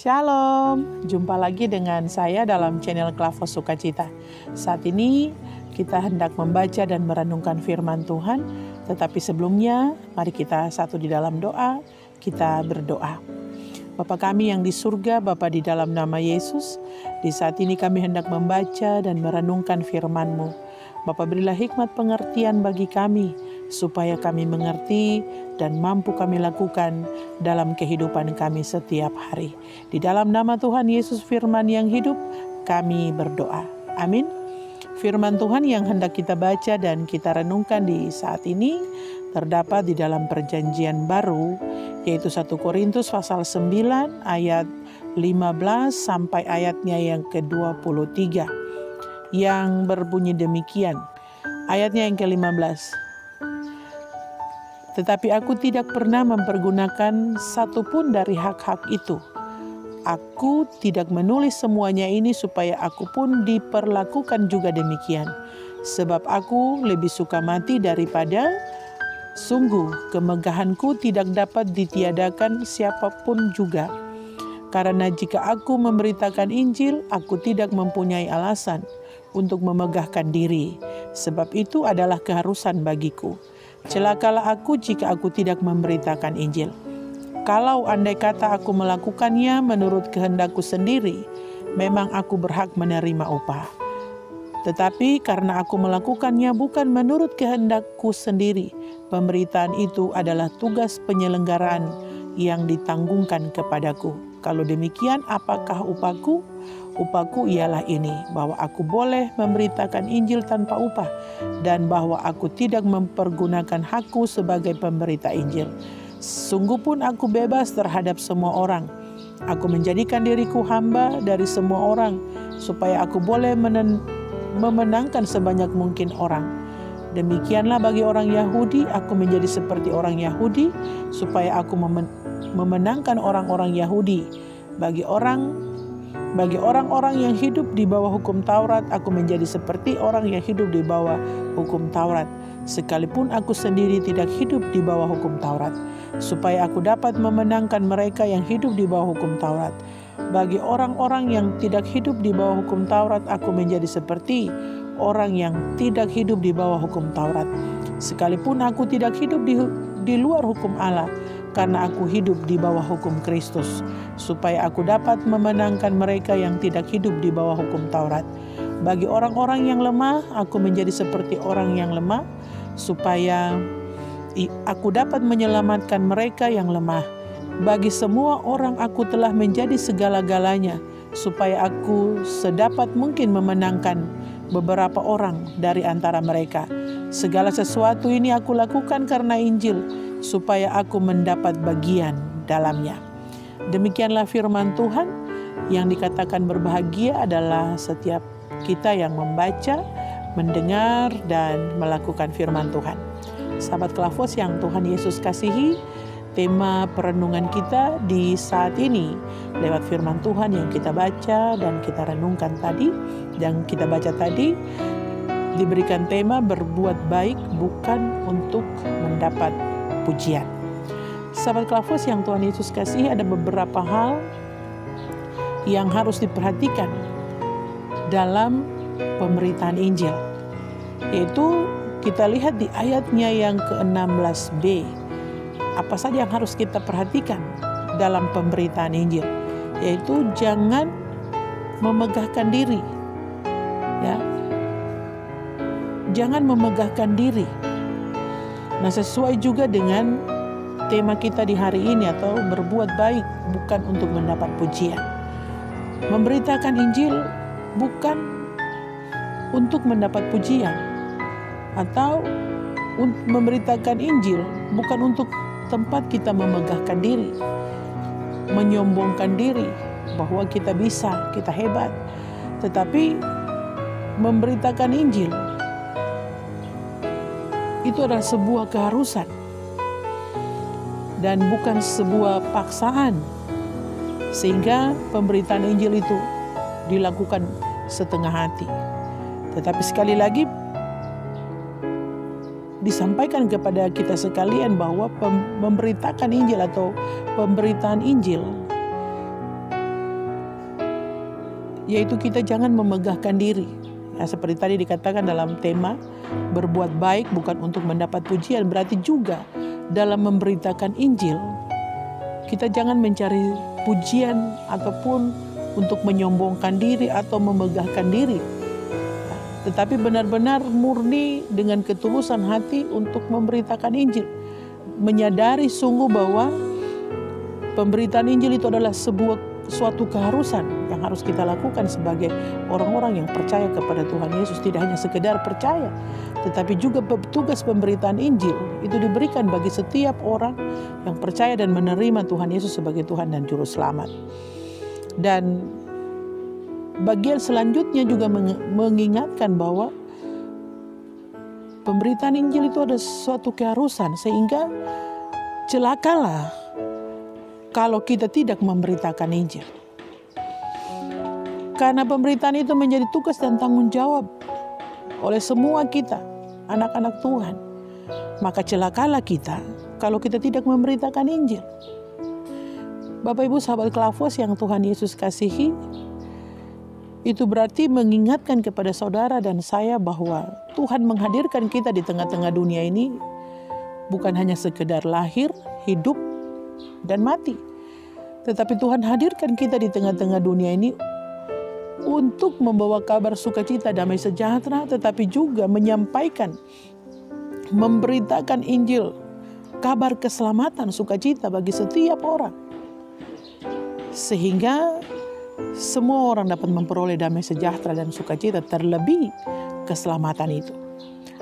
Shalom, jumpa lagi dengan saya dalam channel Klavos Sukacita. Saat ini kita hendak membaca dan merenungkan firman Tuhan, tetapi sebelumnya mari kita satu di dalam doa, kita berdoa. Bapa kami yang di surga, Bapa di dalam nama Yesus, di saat ini kami hendak membaca dan merenungkan firman-Mu. Bapa berilah hikmat pengertian bagi kami, supaya kami mengerti dan mampu kami lakukan dalam kehidupan kami setiap hari. Di dalam nama Tuhan Yesus firman yang hidup, kami berdoa. Amin. Firman Tuhan yang hendak kita baca dan kita renungkan di saat ini terdapat di dalam perjanjian baru, yaitu 1 Korintus pasal 9 ayat 15 sampai ayatnya yang ke-23, yang berbunyi demikian. Ayatnya yang ke-15. Tetapi aku tidak pernah mempergunakan satupun dari hak-hak itu. Aku tidak menulis semuanya ini supaya aku pun diperlakukan juga demikian. Sebab aku lebih suka mati daripada sungguh kemegahanku tidak dapat ditiadakan siapapun juga. Karena jika aku memberitakan Injil, aku tidak mempunyai alasan untuk memegahkan diri. Sebab itu adalah keharusan bagiku. Celakalah aku jika aku tidak memberitakan Injil. Kalau andai kata aku melakukannya menurut kehendakku sendiri, memang aku berhak menerima upah. Tetapi karena aku melakukannya bukan menurut kehendakku sendiri, pemberitaan itu adalah tugas penyelenggaraan yang ditanggungkan kepadaku. Kalau demikian, apakah upahku? Upahku ialah ini, bahwa aku boleh memberitakan Injil tanpa upah, dan bahwa aku tidak mempergunakan hakku sebagai pemberita Injil. Sungguh pun aku bebas terhadap semua orang. Aku menjadikan diriku hamba dari semua orang, supaya aku boleh memenangkan sebanyak mungkin orang. Demikianlah bagi orang Yahudi, aku menjadi seperti orang Yahudi, supaya aku memenangkan orang-orang Yahudi. Bagi orang-orang yang hidup di bawah hukum Taurat, aku menjadi seperti orang yang hidup di bawah hukum Taurat. Sekalipun aku sendiri tidak hidup di bawah hukum Taurat, supaya aku dapat memenangkan mereka yang hidup di bawah hukum Taurat. Bagi orang-orang yang tidak hidup di bawah hukum Taurat, aku menjadi seperti orang yang tidak hidup di bawah hukum Taurat. Sekalipun aku tidak hidup di luar hukum Allah, karena aku hidup di bawah hukum Kristus, supaya aku dapat memenangkan mereka yang tidak hidup di bawah hukum Taurat. Bagi orang-orang yang lemah, aku menjadi seperti orang yang lemah, supaya aku dapat menyelamatkan mereka yang lemah. Bagi semua orang aku telah menjadi segala-galanya, supaya aku sedapat mungkin memenangkan beberapa orang dari antara mereka. Segala sesuatu ini aku lakukan karena Injil, supaya aku mendapat bagian dalamnya. Demikianlah firman Tuhan. Yang dikatakan berbahagia adalah setiap kita yang membaca, mendengar, dan melakukan firman Tuhan. Sahabat Klavos yang Tuhan Yesus kasihi, tema perenungan kita di saat ini lewat firman Tuhan yang kita baca dan kita renungkan tadi, yang kita baca tadi, diberikan tema berbuat baik bukan untuk mendapat pujian. Sahabat Klavos yang Tuhan Yesus kasihi, ada beberapa hal yang harus diperhatikan dalam pemberitaan Injil, yaitu kita lihat di ayatnya yang ke-16b. Apa saja yang harus kita perhatikan dalam pemberitaan Injil, yaitu jangan memegahkan diri, ya, jangan memegahkan diri. Nah, sesuai juga dengan tema kita di hari ini, atau berbuat baik bukan untuk mendapat pujian. Memberitakan Injil bukan untuk mendapat pujian, atau memberitakan Injil bukan untuk tempat kita memegahkan diri, menyombongkan diri bahwa kita bisa, kita hebat. Tetapi memberitakan Injil itu adalah sebuah keharusan dan bukan sebuah paksaan, sehingga pemberitaan Injil itu dilakukan setengah hati. Tetapi sekali lagi disampaikan kepada kita sekalian bahwa memberitakan Injil atau pemberitaan Injil yaitu kita jangan memegahkan diri. Ya, seperti tadi dikatakan dalam tema berbuat baik bukan untuk mendapat pujian, berarti juga dalam memberitakan Injil kita jangan mencari pujian ataupun untuk menyombongkan diri atau memegahkan diri, tetapi benar-benar murni dengan ketulusan hati untuk memberitakan Injil, menyadari sungguh bahwa pemberitaan Injil itu adalah suatu keharusan yang harus kita lakukan sebagai orang-orang yang percaya kepada Tuhan Yesus. Tidak hanya sekedar percaya, tetapi juga tugas pemberitaan Injil itu diberikan bagi setiap orang yang percaya dan menerima Tuhan Yesus sebagai Tuhan dan Juru Selamat. Dan bagian selanjutnya juga mengingatkan bahwa pemberitaan Injil itu ada suatu keharusan, sehingga celakalah kalau kita tidak memberitakan Injil. Karena pemberitaan itu menjadi tugas dan tanggung jawab oleh semua kita, anak-anak Tuhan. Maka celakalah kita kalau kita tidak memberitakan Injil. Bapak Ibu sahabat Klavos yang Tuhan Yesus kasihi, itu berarti mengingatkan kepada saudara dan saya bahwa Tuhan menghadirkan kita di tengah-tengah dunia ini bukan hanya sekedar lahir, hidup, dan mati. Tetapi Tuhan hadirkan kita di tengah-tengah dunia ini untuk membawa kabar sukacita, damai sejahtera, tetapi juga menyampaikan, memberitakan Injil, kabar keselamatan, sukacita bagi setiap orang. Sehingga semua orang dapat memperoleh damai sejahtera dan sukacita, terlebih keselamatan itu.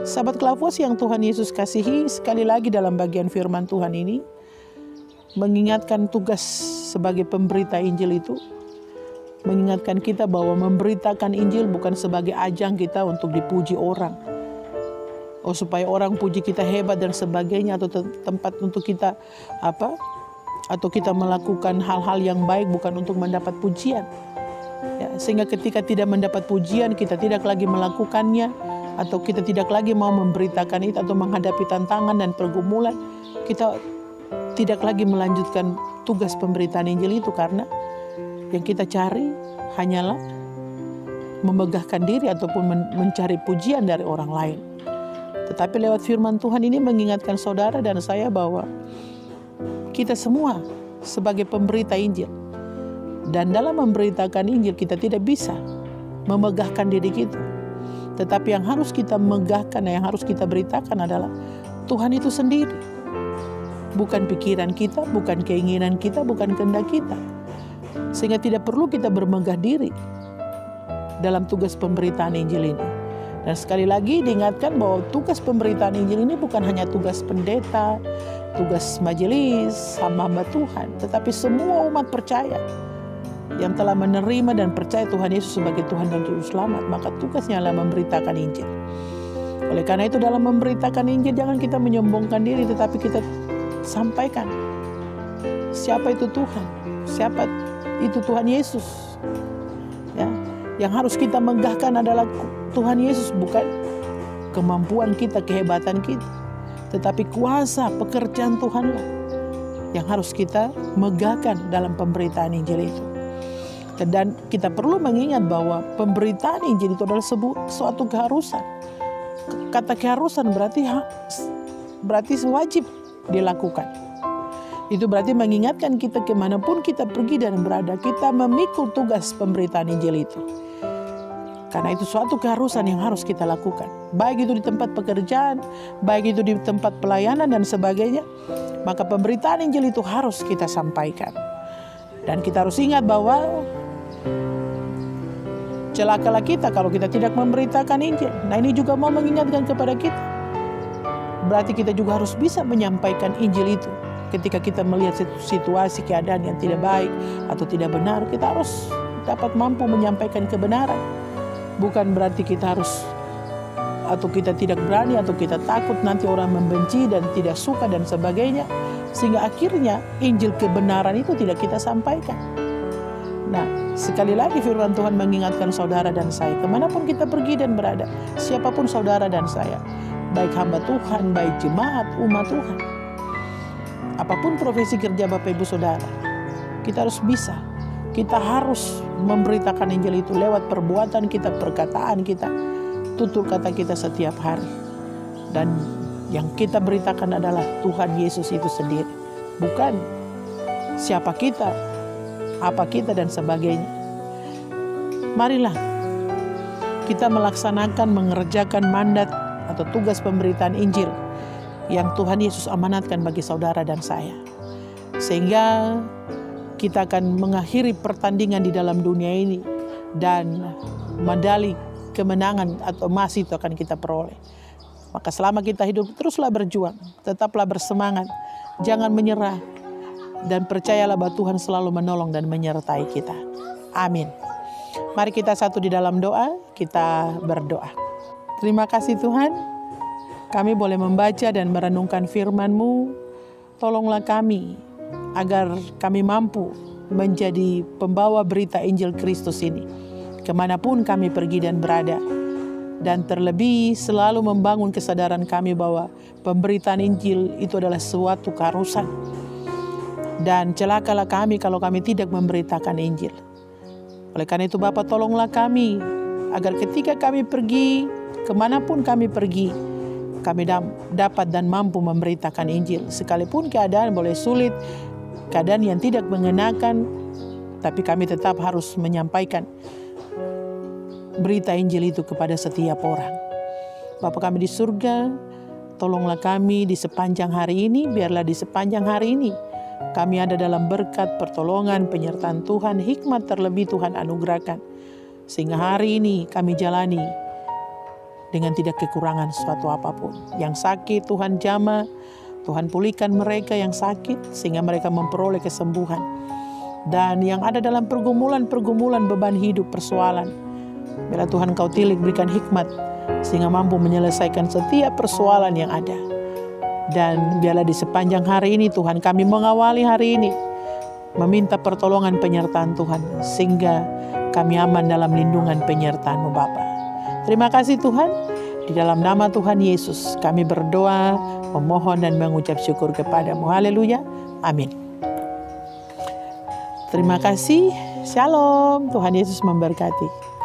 Sahabat Klavos yang Tuhan Yesus kasihi, sekali lagi dalam bagian firman Tuhan ini mengingatkan tugas sebagai pemberita Injil itu, mengingatkan kita bahwa memberitakan Injil bukan sebagai ajang kita untuk dipuji orang, supaya orang puji kita hebat dan sebagainya, atau tempat untuk kita atau kita melakukan hal-hal yang baik bukan untuk mendapat pujian. Ya, sehingga ketika tidak mendapat pujian, kita tidak lagi melakukannya, atau kita tidak lagi mau memberitakan itu atau menghadapi tantangan dan pergumulan, kita tidak lagi melanjutkan tugas pemberitaan Injil itu, karena yang kita cari hanyalah memegahkan diri ataupun mencari pujian dari orang lain. Tetapi lewat firman Tuhan ini mengingatkan saudara dan saya bahwa kita semua sebagai pemberita Injil, dan dalam memberitakan Injil kita tidak bisa memegahkan diri kita, tetapi yang harus kita megahkan, yang harus kita beritakan adalah Tuhan itu sendiri. Bukan pikiran kita, bukan keinginan kita, bukan kehendak kita. Sehingga tidak perlu kita bermegah diri dalam tugas pemberitaan Injil ini. Dan sekali lagi diingatkan bahwa tugas pemberitaan Injil ini bukan hanya tugas pendeta, tugas majelis, hamba-hamba Tuhan, tetapi semua umat percaya yang telah menerima dan percaya Tuhan Yesus sebagai Tuhan dan Juru Selamat, maka tugasnya adalah memberitakan Injil. Oleh karena itu dalam memberitakan Injil jangan kita menyombongkan diri, tetapi kita sampaikan siapa itu Tuhan, siapa itu Tuhan Yesus. Ya, yang harus kita megahkan adalah Tuhan Yesus, bukan kemampuan kita, kehebatan kita, tetapi kuasa pekerjaan Tuhanlah yang harus kita megahkan dalam pemberitaan Injil itu. Dan kita perlu mengingat bahwa pemberitaan Injil itu adalah suatu keharusan. Kata keharusan berarti wajib dilakukan. Itu berarti mengingatkan kita kemanapun kita pergi dan berada, kita memikul tugas pemberitaan Injil itu. Karena itu suatu keharusan yang harus kita lakukan. Baik itu di tempat pekerjaan, baik itu di tempat pelayanan dan sebagainya. Maka pemberitaan Injil itu harus kita sampaikan. Dan kita harus ingat bahwa celakalah kita kalau kita tidak memberitakan Injil. Nah, ini juga mau mengingatkan kepada kita. Berarti kita juga harus bisa menyampaikan Injil itu. Ketika kita melihat situasi keadaan yang tidak baik atau tidak benar, kita harus dapat mampu menyampaikan kebenaran. Bukan berarti kita harus atau kita tidak berani atau kita takut nanti orang membenci dan tidak suka dan sebagainya, sehingga akhirnya Injil kebenaran itu tidak kita sampaikan. Nah, sekali lagi firman Tuhan mengingatkan saudara dan saya, kemanapun kita pergi dan berada, siapapun saudara dan saya, baik hamba Tuhan, baik jemaat, umat Tuhan, apapun profesi kerja Bapak Ibu Saudara, kita harus bisa Kita harus memberitakan Injil itu lewat perbuatan kita, perkataan kita, tutur kata kita setiap hari. Dan yang kita beritakan adalah Tuhan Yesus itu sendiri, bukan siapa kita, apa kita, dan sebagainya. Marilah kita melaksanakan, mengerjakan mandat atau tugas pemberitaan Injil yang Tuhan Yesus amanatkan bagi saudara dan saya. Sehingga kita akan mengakhiri pertandingan di dalam dunia ini dan medali kemenangan atau emas itu akan kita peroleh. Maka selama kita hidup, teruslah berjuang, tetaplah bersemangat, jangan menyerah, dan percayalah bahwa Tuhan selalu menolong dan menyertai kita. Amin. Mari kita satu di dalam doa, kita berdoa. Terima kasih Tuhan, kami boleh membaca dan merenungkan firman-Mu. Tolonglah kami agar kami mampu menjadi pembawa berita Injil Kristus ini, kemanapun kami pergi dan berada. Dan terlebih selalu membangun kesadaran kami bahwa pemberitaan Injil itu adalah suatu keharusan. Dan celakalah kami kalau kami tidak memberitakan Injil. Oleh karena itu Bapa, tolonglah kami agar ketika kami pergi, kemanapun kami pergi, kami dapat dan mampu memberitakan Injil. Sekalipun keadaan boleh sulit, keadaan yang tidak mengenakan, tapi kami tetap harus menyampaikan berita Injil itu kepada setiap orang. Bapa kami di surga, tolonglah kami di sepanjang hari ini, biarlah di sepanjang hari ini kami ada dalam berkat, pertolongan, penyertaan Tuhan, hikmat terlebih Tuhan anugerahkan. Sehingga hari ini kami jalani dengan tidak kekurangan suatu apapun. Yang sakit Tuhan jamah, Tuhan pulihkan mereka yang sakit sehingga mereka memperoleh kesembuhan. Dan yang ada dalam pergumulan beban hidup, persoalan, biarlah Tuhan Kau tilik, berikan hikmat sehingga mampu menyelesaikan setiap persoalan yang ada. Dan biarlah di sepanjang hari ini Tuhan kami mengawali hari ini meminta pertolongan penyertaan Tuhan sehingga kami aman dalam lindungan penyertaan-Mu Bapa. Terima kasih Tuhan, di dalam nama Tuhan Yesus kami berdoa, memohon dan mengucap syukur kepada-Mu. Haleluya, amin. Terima kasih, shalom, Tuhan Yesus memberkati.